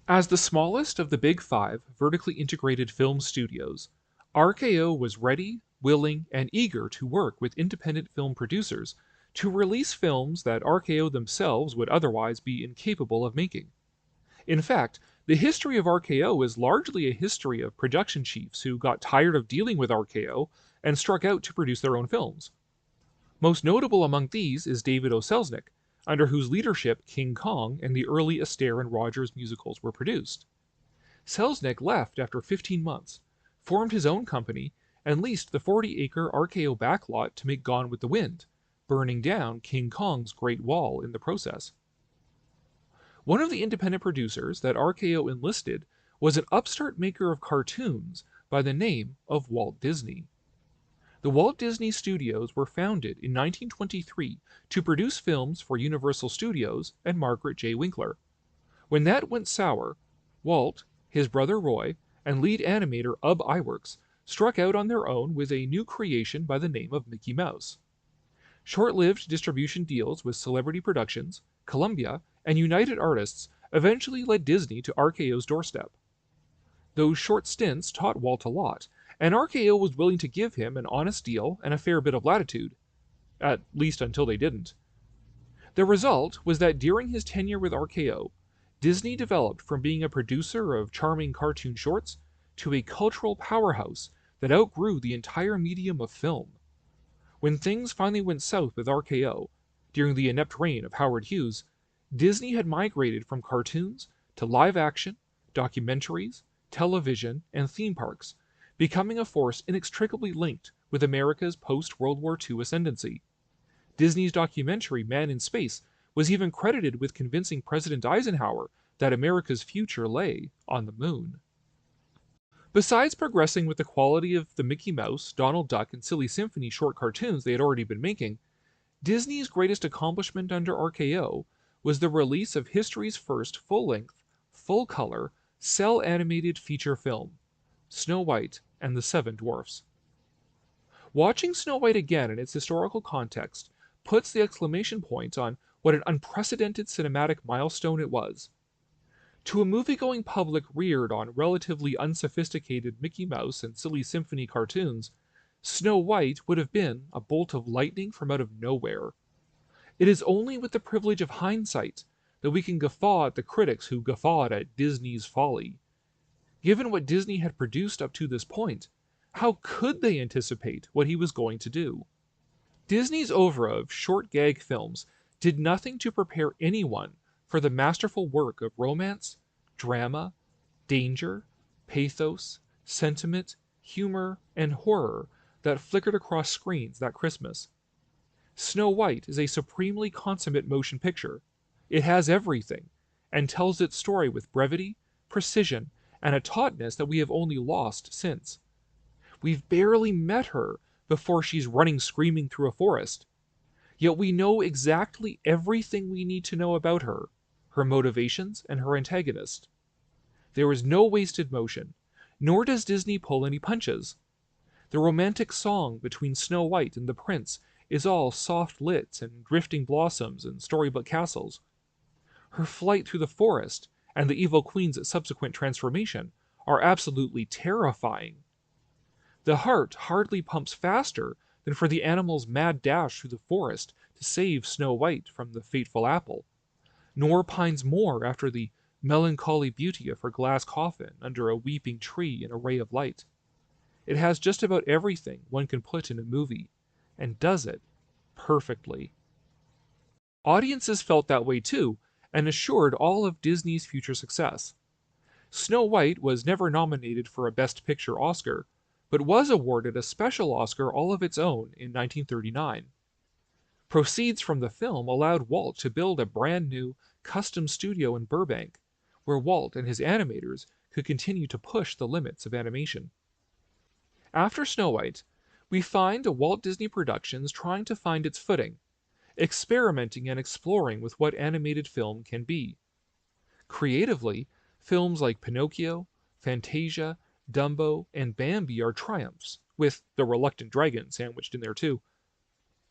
As the smallest of the Big Five vertically integrated film studios, RKO was ready, willing, and eager to work with independent film producers to release films that RKO themselves would otherwise be incapable of making. In fact, the history of RKO is largely a history of production chiefs who got tired of dealing with RKO and struck out to produce their own films. Most notable among these is David O. Selznick, under whose leadership King Kong and the early Astaire and Rogers musicals were produced. Selznick left after 15 months, formed his own company, and leased the 40-acre RKO backlot to make Gone with the Wind, burning down King Kong's Great Wall in the process. One of the independent producers that RKO enlisted was an upstart maker of cartoons by the name of Walt Disney. The Walt Disney Studios were founded in 1923 to produce films for Universal Studios and Margaret J. Winkler. When that went sour, Walt, his brother Roy, and lead animator Ub Iwerks struck out on their own with a new creation by the name of Mickey Mouse. Short-lived distribution deals with Celebrity Productions, Columbia, and United Artists eventually led Disney to RKO's doorstep. Those short stints taught Walt a lot, and RKO was willing to give him an honest deal and a fair bit of latitude. At least until they didn't. The result was that during his tenure with RKO, Disney developed from being a producer of charming cartoon shorts to a cultural powerhouse that outgrew the entire medium of film. When things finally went south with RKO, during the inept reign of Howard Hughes, Disney had migrated from cartoons to live action, documentaries, television, and theme parks, becoming a force inextricably linked with America's post-World War II ascendancy. Disney's documentary Man in Space was even credited with convincing President Eisenhower that America's future lay on the moon. Besides progressing with the quality of the Mickey Mouse, Donald Duck, and Silly Symphony short cartoons they had already been making, Disney's greatest accomplishment under RKO was the release of history's first full-length, full-color, cel-animated feature film, Snow White and the Seven Dwarfs. Watching Snow White again in its historical context puts the exclamation point on what an unprecedented cinematic milestone it was. To a movie-going public reared on relatively unsophisticated Mickey Mouse and Silly Symphony cartoons, Snow White would have been a bolt of lightning from out of nowhere. It is only with the privilege of hindsight that we can guffaw at the critics who guffawed at Disney's folly. Given what Disney had produced up to this point, how could they anticipate what he was going to do? Disney's oeuvre of short gag films did nothing to prepare anyone for the masterful work of romance, drama, danger, pathos, sentiment, humor, and horror that flickered across screens that Christmas. Snow White is a supremely consummate motion picture. It has everything, and tells its story with brevity, precision, and a tautness that we have only lost since. We've barely met her before she's running screaming through a forest. Yet we know exactly everything we need to know about her motivations, and her antagonist. There is no wasted motion, nor does Disney pull any punches. The romantic song between Snow White and the prince is all soft lits and drifting blossoms and storybook castles. Her flight through the forest and the evil queen's subsequent transformation are absolutely terrifying. The heart hardly pumps faster than for the animal's mad dash through the forest to save Snow White from the fateful apple, nor pines more after the melancholy beauty of her glass coffin under a weeping tree in a ray of light. It has just about everything one can put in a movie, and does it perfectly. Audiences felt that way too, and assured all of Disney's future success. Snow White was never nominated for a Best Picture Oscar, but was awarded a special Oscar all of its own in 1939. Proceeds from the film allowed Walt to build a brand new, custom studio in Burbank, where Walt and his animators could continue to push the limits of animation. After Snow White, we find a Walt Disney Productions trying to find its footing, experimenting and exploring with what animated film can be. Creatively, films like Pinocchio, Fantasia, Dumbo, and Bambi are triumphs, with The Reluctant Dragon sandwiched in there too.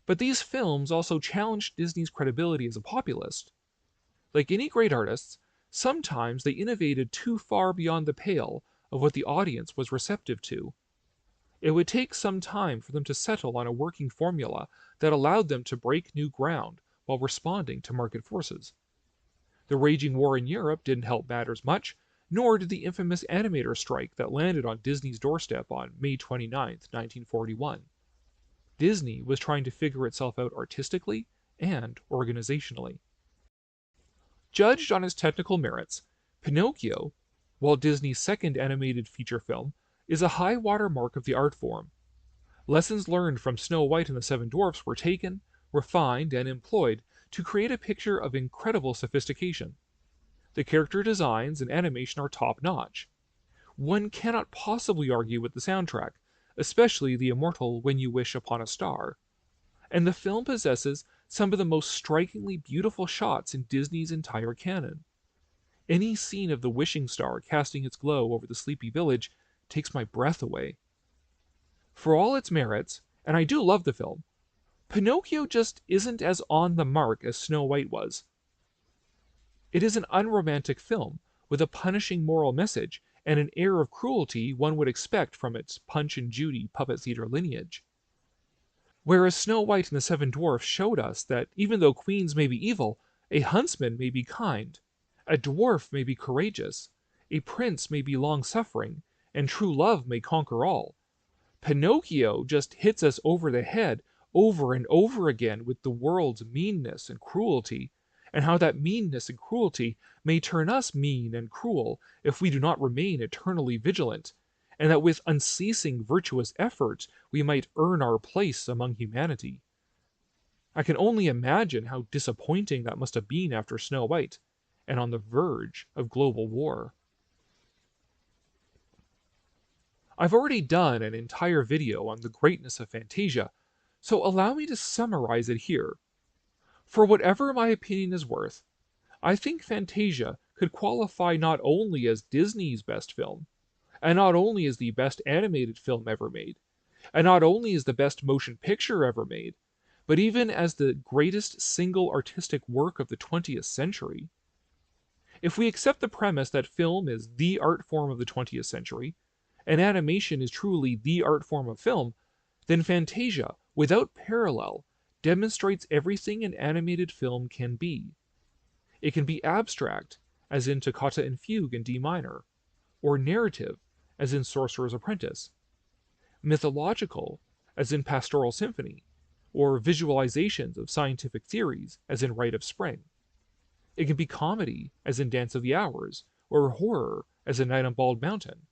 But these films also challenged Disney's credibility as a populist. Like any great artists, sometimes they innovated too far beyond the pale of what the audience was receptive to. It would take some time for them to settle on a working formula that allowed them to break new ground while responding to market forces. The raging war in Europe didn't help matters much, nor did the infamous animator strike that landed on Disney's doorstep on May 29, 1941. Disney was trying to figure itself out artistically and organizationally. Judged on its technical merits, Pinocchio, Walt Disney's second animated feature film, is a high water mark of the art form. Lessons learned from Snow White and the Seven Dwarfs were taken, refined, and employed to create a picture of incredible sophistication. The character designs and animation are top-notch. One cannot possibly argue with the soundtrack, especially the immortal When You Wish Upon a Star. And the film possesses some of the most strikingly beautiful shots in Disney's entire canon. Any scene of the wishing star casting its glow over the sleepy village takes my breath away. For all its merits, and I do love the film, Pinocchio just isn't as on the mark as Snow White was. It is an unromantic film, with a punishing moral message and an air of cruelty one would expect from its Punch and Judy puppet theater lineage. Whereas Snow White and the Seven Dwarfs showed us that even though queens may be evil, a huntsman may be kind, a dwarf may be courageous, a prince may be long-suffering, and true love may conquer all. Pinocchio just hits us over the head over and over again with the world's meanness and cruelty, and how that meanness and cruelty may turn us mean and cruel if we do not remain eternally vigilant, and that with unceasing virtuous effort we might earn our place among humanity. I can only imagine how disappointing that must have been after Snow White, and on the verge of global war. I've already done an entire video on the greatness of Fantasia, so allow me to summarize it here. For whatever my opinion is worth, I think Fantasia could qualify not only as Disney's best film, and not only as the best animated film ever made, and not only as the best motion picture ever made, but even as the greatest single artistic work of the 20th century. If we accept the premise that film is the art form of the 20th century, and animation is truly the art form of film, then Fantasia, without parallel, demonstrates everything an animated film can be. It can be abstract, as in Toccata and Fugue in D minor, or narrative, as in Sorcerer's Apprentice, mythological, as in Pastoral Symphony, or visualizations of scientific theories, as in Rite of Spring. It can be comedy, as in Dance of the Hours, or horror, as in Night on Bald Mountain.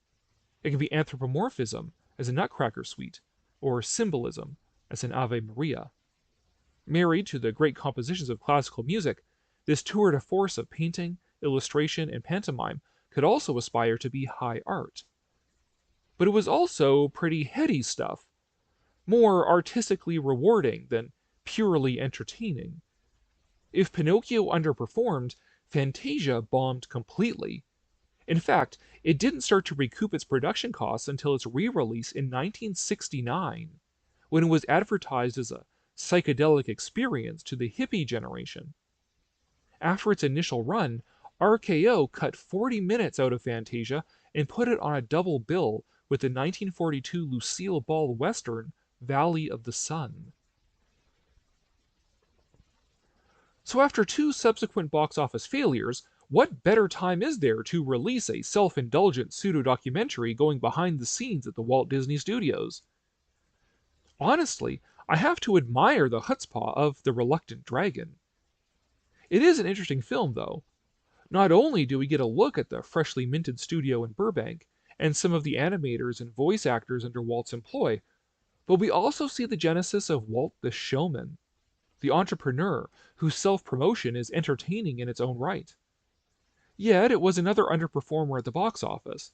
It can be anthropomorphism, as in Nutcracker Suite, or symbolism, as in Ave Maria. Married to the great compositions of classical music, this tour de force of painting, illustration, and pantomime could also aspire to be high art. But it was also pretty heady stuff, more artistically rewarding than purely entertaining. If Pinocchio underperformed, Fantasia bombed completely. In fact, it didn't start to recoup its production costs until its re-release in 1969, when it was advertised as a psychedelic experience to the hippie generation. After its initial run, RKO cut 40 minutes out of Fantasia and put it on a double bill with the 1942 Lucille Ball western Valley of the Sun. So after two subsequent box office failures, what better time is there to release a self-indulgent pseudo-documentary going behind the scenes at the Walt Disney Studios? Honestly, I have to admire the chutzpah of The Reluctant Dragon. It is an interesting film, though. Not only do we get a look at the freshly minted studio in Burbank, and some of the animators and voice actors under Walt's employ, but we also see the genesis of Walt the showman, the entrepreneur whose self-promotion is entertaining in its own right. Yet it was another underperformer at the box office.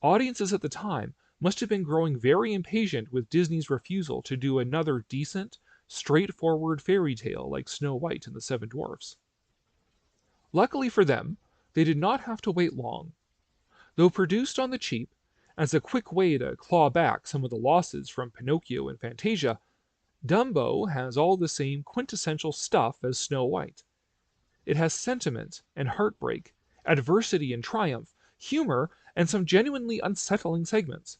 Audiences at the time must have been growing very impatient with Disney's refusal to do another decent, straightforward fairy tale like Snow White and the Seven Dwarfs. Luckily for them, they did not have to wait long. Though produced on the cheap, as a quick way to claw back some of the losses from Pinocchio and Fantasia, Dumbo has all the same quintessential stuff as Snow White. It has sentiment and heartbreak, adversity and triumph, humor, and some genuinely unsettling segments.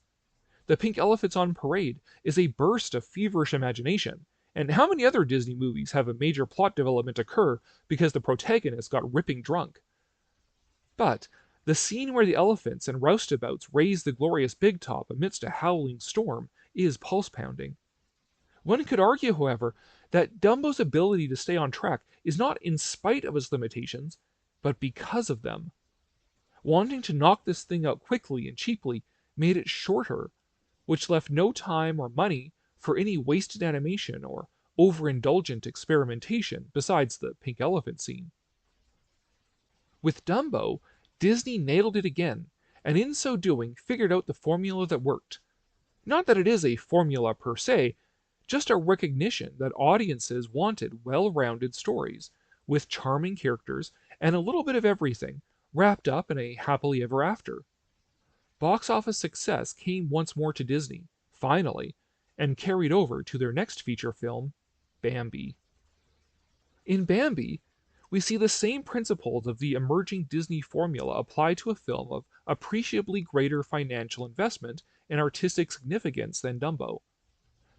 The Pink Elephants on Parade is a burst of feverish imagination, and how many other Disney movies have a major plot development occur because the protagonist got ripping drunk? But the scene where the elephants and roustabouts raise the glorious big top amidst a howling storm is pulse-pounding. One could argue, however, that Dumbo's ability to stay on track is not in spite of his limitations, but because of them. Wanting to knock this thing out quickly and cheaply made it shorter, which left no time or money for any wasted animation or overindulgent experimentation besides the pink elephant scene. With Dumbo, Disney nailed it again, and in so doing figured out the formula that worked. Not that it is a formula per se, just a recognition that audiences wanted well-rounded stories, with charming characters and a little bit of everything, wrapped up in a happily ever after. Box office success came once more to Disney, finally, and carried over to their next feature film, Bambi. In Bambi, we see the same principles of the emerging Disney formula applied to a film of appreciably greater financial investment and artistic significance than Dumbo.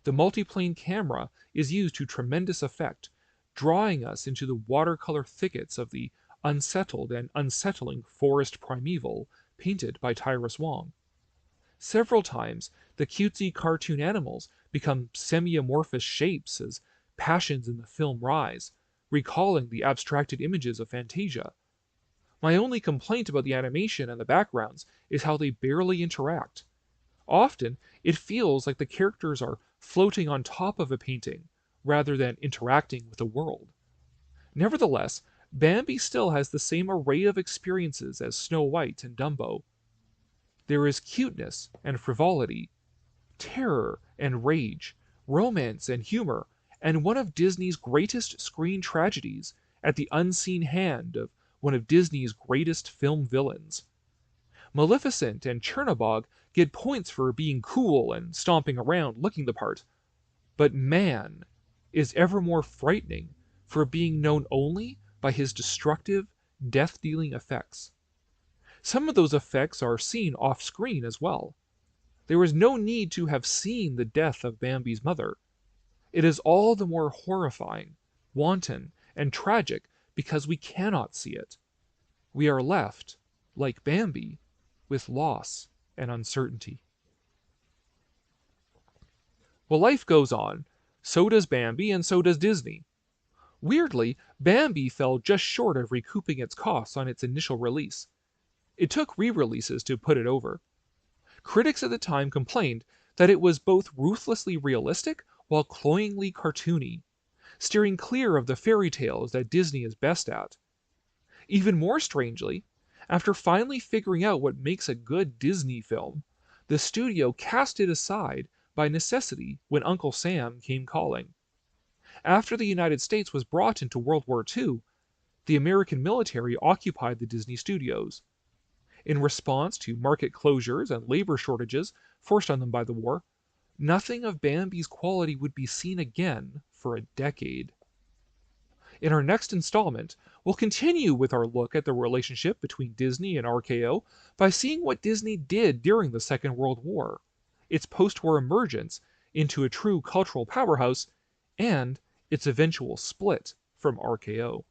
The multiplane camera is used to tremendous effect, drawing us into the watercolor thickets of the unsettled and unsettling forest primeval painted by Tyrus Wong. Several times, the cutesy cartoon animals become semi-amorphous shapes as passions in the film rise, recalling the abstracted images of Fantasia. My only complaint about the animation and the backgrounds is how they barely interact. Often, it feels like the characters are floating on top of a painting, rather than interacting with the world. Nevertheless, Bambi still has the same array of experiences as Snow White and Dumbo. There is cuteness and frivolity, terror and rage, romance and humor, and one of Disney's greatest screen tragedies at the unseen hand of one of Disney's greatest film villains. Maleficent and Chernabog get points for being cool and stomping around looking the part, but man is ever more frightening for being known only by his destructive, death-dealing effects. Some of those effects are seen off-screen as well. There is no need to have seen the death of Bambi's mother. It is all the more horrifying, wanton, and tragic because we cannot see it. We are left, like Bambi, with loss and uncertainty. Well, life goes on. So does Bambi, and so does Disney. Weirdly, Bambi fell just short of recouping its costs on its initial release. It took re-releases to put it over. Critics at the time complained that it was both ruthlessly realistic while cloyingly cartoony, steering clear of the fairy tales that Disney is best at. Even more strangely, after finally figuring out what makes a good Disney film, the studio cast it aside by necessity when Uncle Sam came calling. After the United States was brought into World War II, the American military occupied the Disney studios. In response to market closures and labor shortages forced on them by the war, nothing of Bambi's quality would be seen again for a decade. In our next installment, we'll continue with our look at the relationship between Disney and RKO by seeing what Disney did during the Second World War, its post-war emergence into a true cultural powerhouse, and its eventual split from RKO.